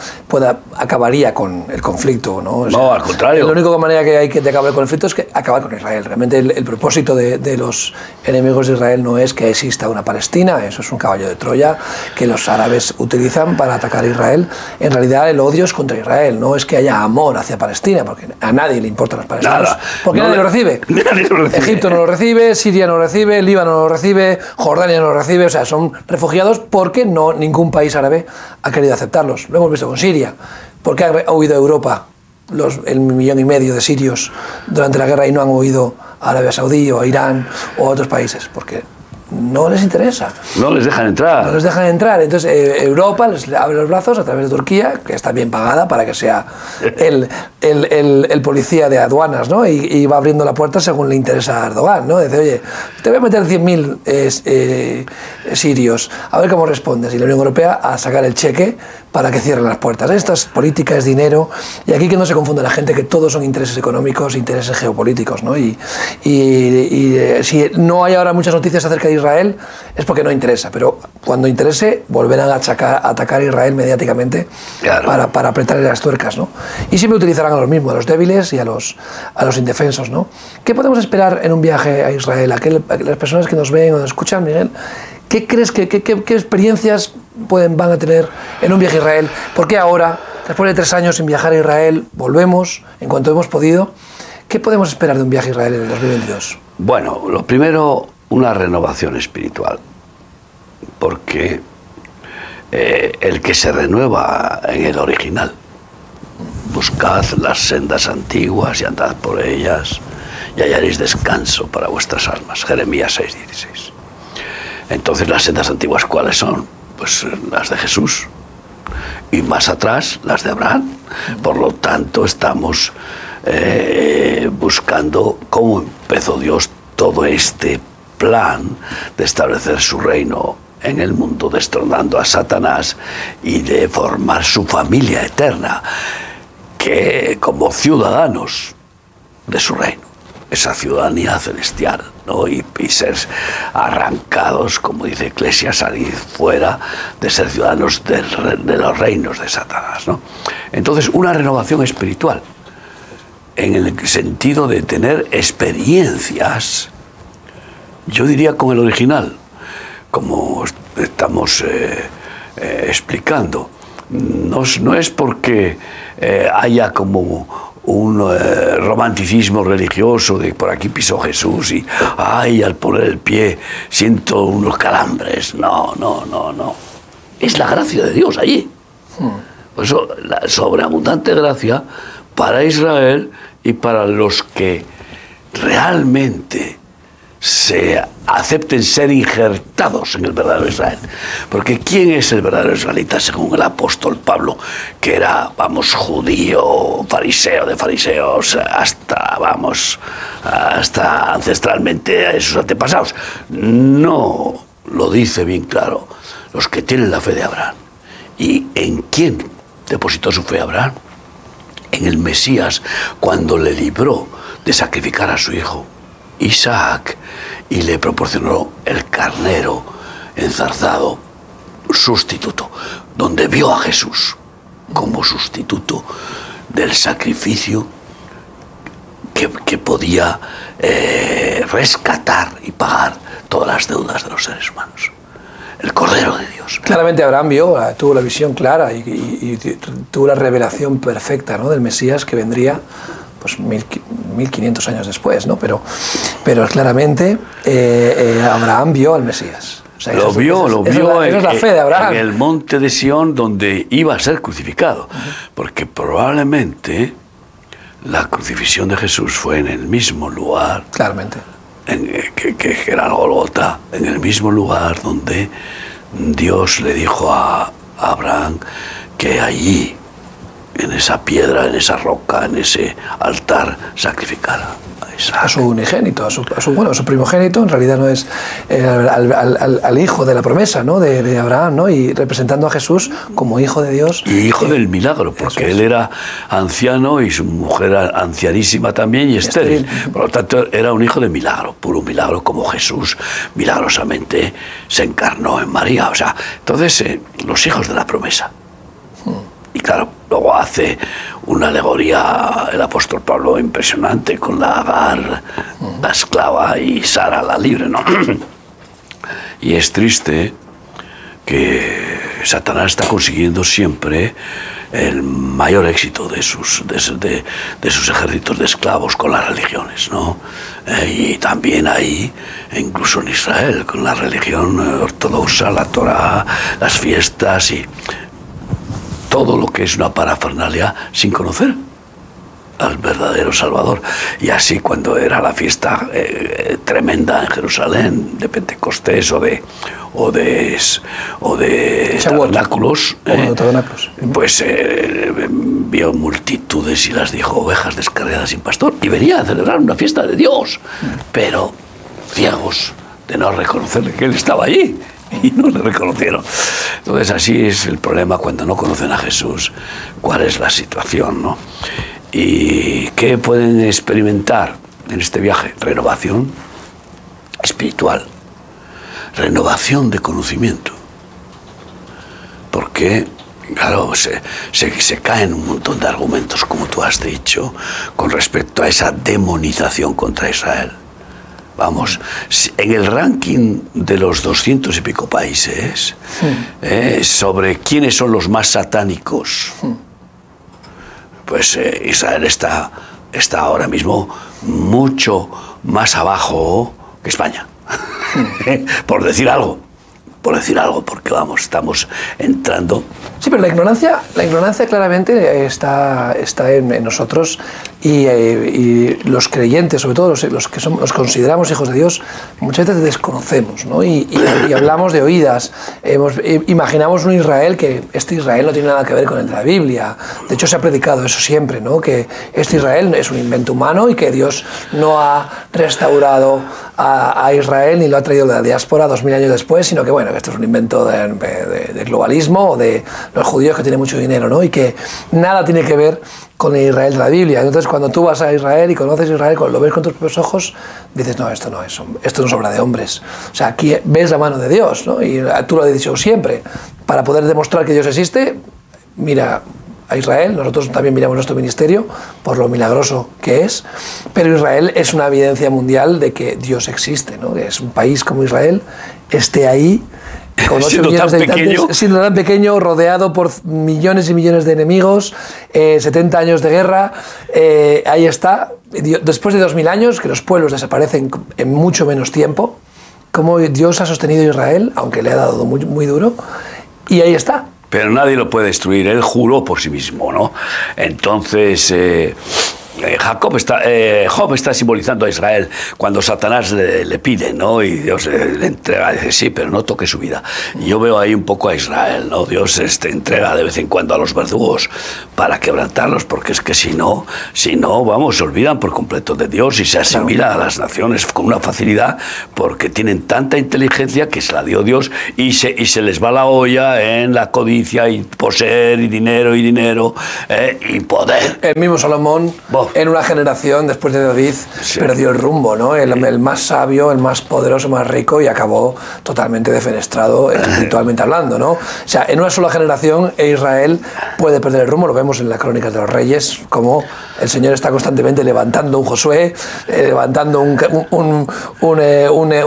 acabaría con el conflicto, ¿no? O sea, no, al contrario. La única manera que hay de acabar el conflicto es que acabar con Israel. Realmente el propósito de los enemigos de Israel no es que exista una Palestina, eso es un caballo de Troya que los árabes utilizan para atacar a Israel. En realidad el odio es contra Israel, no es que haya amor hacia Palestina, porque a nadie le importan los palestinos. Nada. Porque nadie lo recibe. Nadie lo recibe. Egipto no lo recibe, Siria no lo recibe, Líbano no lo recibe, Jordania no lo recibe, o sea, son refugiados porque ningún país árabe ha querido aceptarlos. Lo hemos visto con Siria. ¿Por qué ha huido a Europa el 1,5 millones de sirios durante la guerra y no han huido a Arabia Saudí o a Irán o a otros países? Porque no les interesa. No les dejan entrar. No les dejan entrar. Entonces Europa les abre los brazos a través de Turquía, que está bien pagada para que sea el policía de aduanas, ¿no? Y va abriendo la puerta según le interesa a Erdogan, ¿no? Dice, oye, te voy a meter 100.000 sirios, a ver cómo respondes. Y la Unión Europea a sacar el cheque para que cierren las puertas. Esto es política, es dinero, y aquí que no se confunda la gente que todos son intereses económicos, intereses geopolíticos, ¿no? Y si no hay ahora muchas noticias acerca de Israel es porque no interesa, pero cuando interese volverán a atacar a Israel mediáticamente, claro, para apretarle las tuercas, ¿no? Y siempre utilizarán a los mismos, a los débiles y a los indefensos, ¿no? ¿Qué podemos esperar en un viaje a Israel? A las personas que nos ven o nos escuchan, Miguel, ¿qué crees qué experiencias van a tener en un viaje a Israel? ¿Por qué ahora, después de 3 años sin viajar a Israel, volvemos en cuanto hemos podido? ¿Qué podemos esperar de un viaje a Israel en el 2022? Bueno, lo primero, una renovación espiritual, porque el que se renueva en el original. Buscad las sendas antiguas y andad por ellas, y hallaréis descanso para vuestras almas. Jeremías 6:16. Entonces, las sendas antiguas, ¿cuáles son? Pues las de Jesús, y más atrás las de Abraham. Por lo tanto, estamos buscando cómo empezó Dios todo este plan de establecer su reino en el mundo, destronando a Satanás y de formar su familia eterna, que como ciudadanos de su reino, esa ciudadanía celestial, ¿no? Y ser arrancados, como dice Eclesiastes, salir fuera de ser ciudadanos de los reinos de Satanás, ¿no? Entonces, una renovación espiritual, en el sentido de tener experiencias, yo diría con el original, como estamos explicando. No es porque haya como un romanticismo religioso de por aquí pisó Jesús y ay, al poner el pie siento unos calambres. No. Es la gracia de Dios allí. Por eso, la sobreabundante gracia para Israel y para los que realmente se acepten ser injertados en el verdadero Israel. Porque ¿quién es el verdadero israelita según el apóstol Pablo? Que era, judío, fariseo de fariseos, hasta ancestralmente a esos antepasados. No, lo dice bien claro, los que tienen la fe de Abraham. ¿Y en quién depositó su fe Abraham? En el Mesías, cuando le libró de sacrificar a su hijo Isaac y le proporcionó el carnero enzarzado sustituto, donde vio a Jesús como sustituto del sacrificio que podía rescatar y pagar todas las deudas de los seres humanos. El Cordero de Dios. Claramente Abraham tuvo la visión clara y tuvo la revelación perfecta, ¿no?, del Mesías que vendría pues 1500 años después, ¿no? Pero claramente Abraham vio al Mesías. O sea, lo vio esa es la fe de Abraham. En el monte de Sión, donde iba a ser crucificado. Porque probablemente la crucifixión de Jesús fue en el mismo lugar. Claramente. Que era el Golgota, en el mismo lugar donde Dios le dijo a Abraham que allí, en esa piedra, en esa roca, en ese altar, sacrificara a su unigénito, a su primogénito. En realidad no es al hijo de la promesa, ¿no? de Abraham, ¿no? Y representando a Jesús como hijo de Dios. Y hijo del milagro, porque él era anciano y su mujer era ancianísima también y estéril. Por lo tanto, era un hijo de milagro, puro milagro, como Jesús milagrosamente se encarnó en María. O sea, entonces, los hijos de la promesa. Y claro, luego hace una alegoría el apóstol Pablo impresionante con la Agar, la esclava, y Sara, la libre, ¿no? Y es triste que Satanás está consiguiendo siempre el mayor éxito de sus ejércitos de esclavos con las religiones, ¿no? Y también ahí, incluso en Israel, con la religión ortodoxa, la Torá, las fiestas y todo lo que es una parafernalia sin conocer al verdadero Salvador. Y así, cuando era la fiesta tremenda en Jerusalén de Pentecostés o de tabernáculos, pues vio multitudes y las dijo ovejas descarriadas sin pastor, y venía a celebrar una fiesta de Dios, pero ciegos de no reconocerle que él estaba allí. Y no le reconocieron. Entonces, así es el problema cuando no conocen a Jesús, cuál es la situación, ¿no? ¿Y qué pueden experimentar en este viaje? Renovación espiritual, renovación de conocimiento. Porque, claro, se caen un montón de argumentos, como tú has dicho, con respecto a esa demonización contra Israel. Vamos, en el ranking de los 200 y pico países, sobre quiénes son los más satánicos, pues Israel está ahora mismo mucho más abajo que España, por decir algo, porque vamos, estamos entrando. Sí, pero la ignorancia claramente está en nosotros, y los creyentes, sobre todo los que los consideramos hijos de Dios, muchas veces desconocemos, ¿no? y hablamos de oídas, imaginamos un Israel que este Israel no tiene nada que ver con el de la Biblia. De hecho, se ha predicado eso siempre, ¿no? Que este Israel es un invento humano y que Dios no ha restaurado a Israel ni lo ha traído de la diáspora 2000 años después, sino que bueno, que esto es un invento de globalismo o de los judíos que tienen mucho dinero, ¿no? Y que nada tiene que ver con el Israel de la Biblia. Entonces, cuando tú vas a Israel y conoces Israel, lo ves con tus propios ojos, dices, no, esto no es obra de hombres. O sea, aquí ves la mano de Dios, ¿no? Y tú lo has dicho siempre, para poder demostrar que Dios existe, mira a Israel. Nosotros también miramos nuestro ministerio por lo milagroso que es, pero Israel es una evidencia mundial de que Dios existe, ¿no? Que es un país como Israel, esté ahí, con 8 millones de habitantes, siendo tan pequeño, rodeado por millones y millones de enemigos, 70 años de guerra, ahí está. Después de 2000 años, que los pueblos desaparecen en mucho menos tiempo, como Dios ha sostenido a Israel, aunque le ha dado muy, muy duro, y ahí está. Pero nadie lo puede destruir, él juró por sí mismo, ¿no? Entonces, Job está simbolizando a Israel cuando Satanás le pide, ¿no? Y Dios le entrega, dice, sí, pero no toque su vida. Y yo veo ahí un poco a Israel, ¿no? Dios entrega de vez en cuando a los verdugos para quebrantarlos, porque es que si no, vamos, se olvidan por completo de Dios y se asimilan a las naciones con una facilidad, porque tienen tanta inteligencia que se la dio Dios, y se les va la olla en la codicia y poseer y dinero y poder. El mismo Salomón, en una generación después de David, perdió el rumbo, ¿no? El más sabio, el más poderoso, más rico, y acabó totalmente defenestrado espiritualmente hablando, ¿no? O sea, en una sola generación Israel puede perder el rumbo. Lo vemos en las Crónicas de los Reyes, como el Señor está constantemente levantando un Josué, levantando un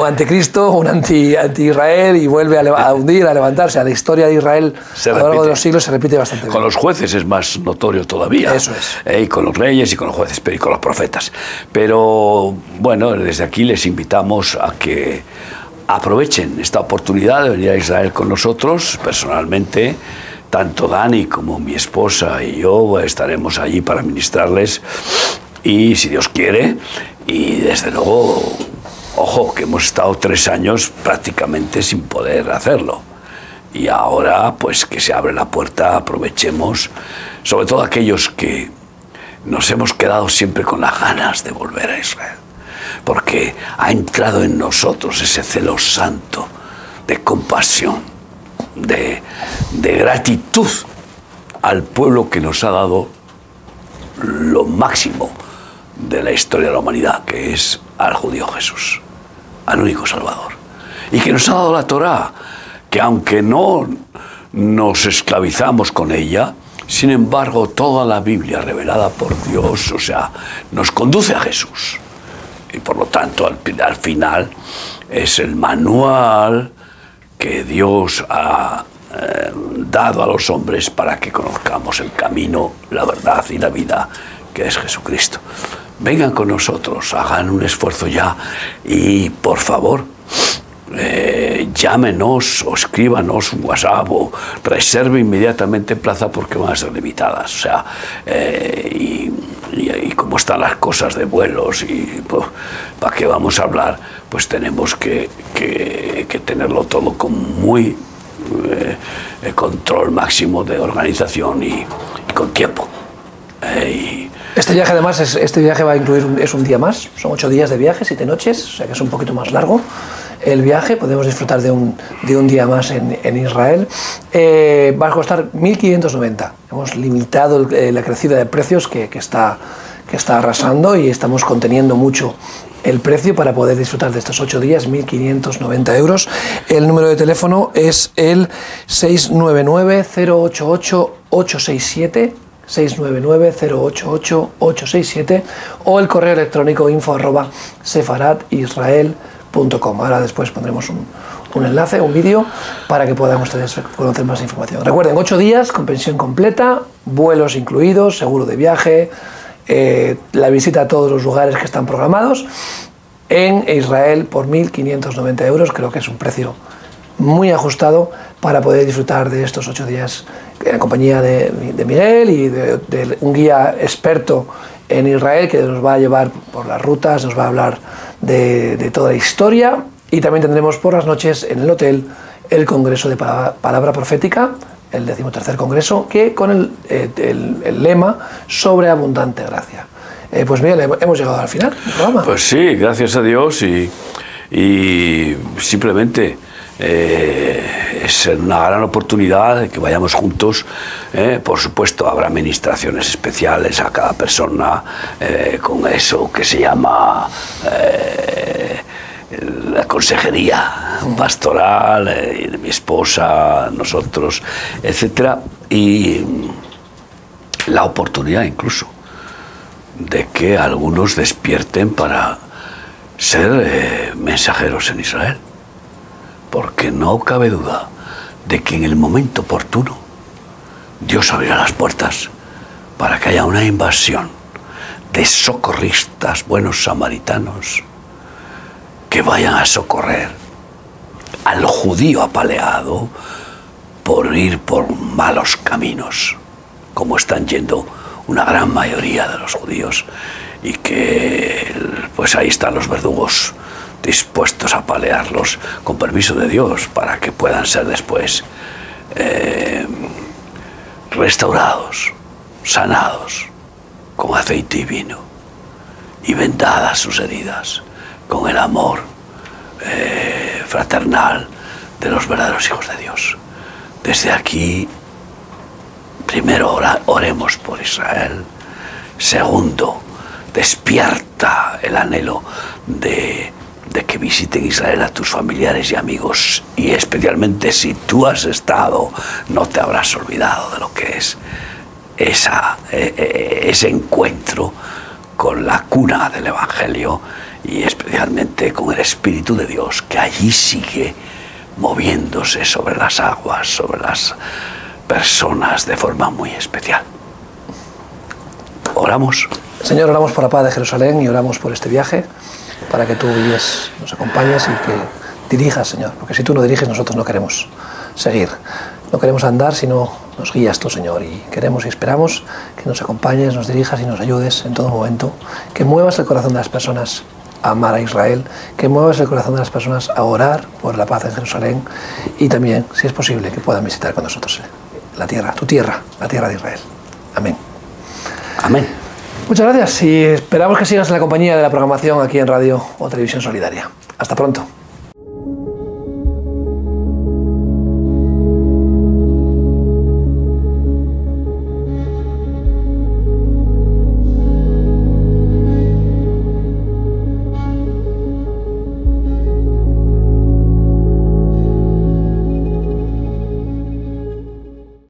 anticristo, un anti-Israel, y vuelve a hundir, a levantarse. La historia de Israel a lo largo de los siglos se repite bastante bien. Con los jueces es más notorio todavía. Eso es. Y con los reyes y con con los jueces, pero y con los profetas. Pero bueno, desde aquí les invitamos a que aprovechen esta oportunidad de venir a Israel con nosotros. Personalmente, tanto Dani como mi esposa y yo estaremos allí para ministrarles, y si Dios quiere, y desde luego, ojo, que hemos estado 3 años prácticamente sin poder hacerlo. Y ahora, pues que se abre la puerta, aprovechemos, sobre todo aquellos que nos hemos quedado siempre con las ganas de volver a Israel, porque ha entrado en nosotros ese celo santo de compasión, de gratitud al pueblo que nos ha dado lo máximo de la historia de la humanidad, que es al judío Jesús, al único Salvador, y que nos ha dado la Torá, que aunque no nos esclavizamos con ella, sin embargo toda la Biblia revelada por Dios, o sea, nos conduce a Jesús, y por lo tanto al final es el manual que Dios ha dado a los hombres para que conozcamos el camino, la verdad y la vida, que es Jesucristo. Vengan con nosotros, hagan un esfuerzo ya, y por favor, llámenos o escríbanos un WhatsApp o reserve inmediatamente plaza, porque van a ser limitadas. O sea, y cómo están las cosas de vuelos y pues, para qué vamos a hablar, pues tenemos que tenerlo todo con muy control máximo de organización y con tiempo. Este viaje además, este viaje va a incluir, es un día más, son 8 días de viaje, 7 noches, o sea que es un poquito más largo el viaje, podemos disfrutar de un día más en Israel. Va a costar 1.590, hemos limitado la crecida de precios que está arrasando, y estamos conteniendo mucho el precio para poder disfrutar de estos 8 días, 1.590 euros. El número de teléfono es el 699-088-867, 699-088-867, o el correo electrónico info@sefaradisrael.com. Ahora después pondremos un enlace, un vídeo, para que puedan ustedes conocer más información. Recuerden, 8 días con pensión completa, vuelos incluidos, seguro de viaje, la visita a todos los lugares que están programados en Israel por 1.590 euros. Creo que es un precio muy ajustado para poder disfrutar de estos 8 días en compañía de Miguel y de un guía experto en Israel, que nos va a llevar por las rutas, nos va a hablar de toda la historia, y también tendremos por las noches en el hotel el Congreso de Palabra Profética, el 13º Congreso, que con el lema sobre abundante gracia. Pues Miguel, hemos llegado al final del programa. Pues sí, gracias a Dios, y simplemente es una gran oportunidad de que vayamos juntos. Por supuesto, habrá administraciones especiales a cada persona, con eso que se llama la consejería pastoral, de mi esposa, nosotros, etcétera, y la oportunidad incluso de que algunos despierten para ser mensajeros en Israel, porque no cabe duda de que en el momento oportuno Dios abrirá las puertas para que haya una invasión de socorristas, buenos samaritanos, que vayan a socorrer al judío apaleado por ir por malos caminos, como están yendo una gran mayoría de los judíos, y que pues ahí están los verdugos dispuestos a apalearlos con permiso de Dios, para que puedan ser después restaurados, sanados con aceite y vino, y vendadas sus heridas con el amor fraternal de los verdaderos hijos de Dios. Desde aquí, primero oremos por Israel. Segundo, despierta el anhelo de que visiten Israel a tus familiares y amigos, y especialmente si tú has estado, no te habrás olvidado de lo que es ese encuentro con la cuna del Evangelio, y especialmente con el Espíritu de Dios, que allí sigue moviéndose sobre las aguas, sobre las personas de forma muy especial. Oramos. Señor, oramos por la paz de Jerusalén y oramos por este viaje, para que tú guíes, nos acompañes y que dirijas, Señor, porque si tú no diriges nosotros no queremos seguir, no queremos andar sino nos guías tú, Señor, y queremos y esperamos que nos acompañes, nos dirijas y nos ayudes en todo momento, que muevas el corazón de las personas a amar a Israel, que muevas el corazón de las personas a orar por la paz en Jerusalén y también, si es posible, que puedan visitar con nosotros la tierra, tu tierra, la tierra de Israel. Amén. Amén. Muchas gracias y esperamos que sigas en la compañía de la programación aquí en Radio o Televisión Solidaria. Hasta pronto.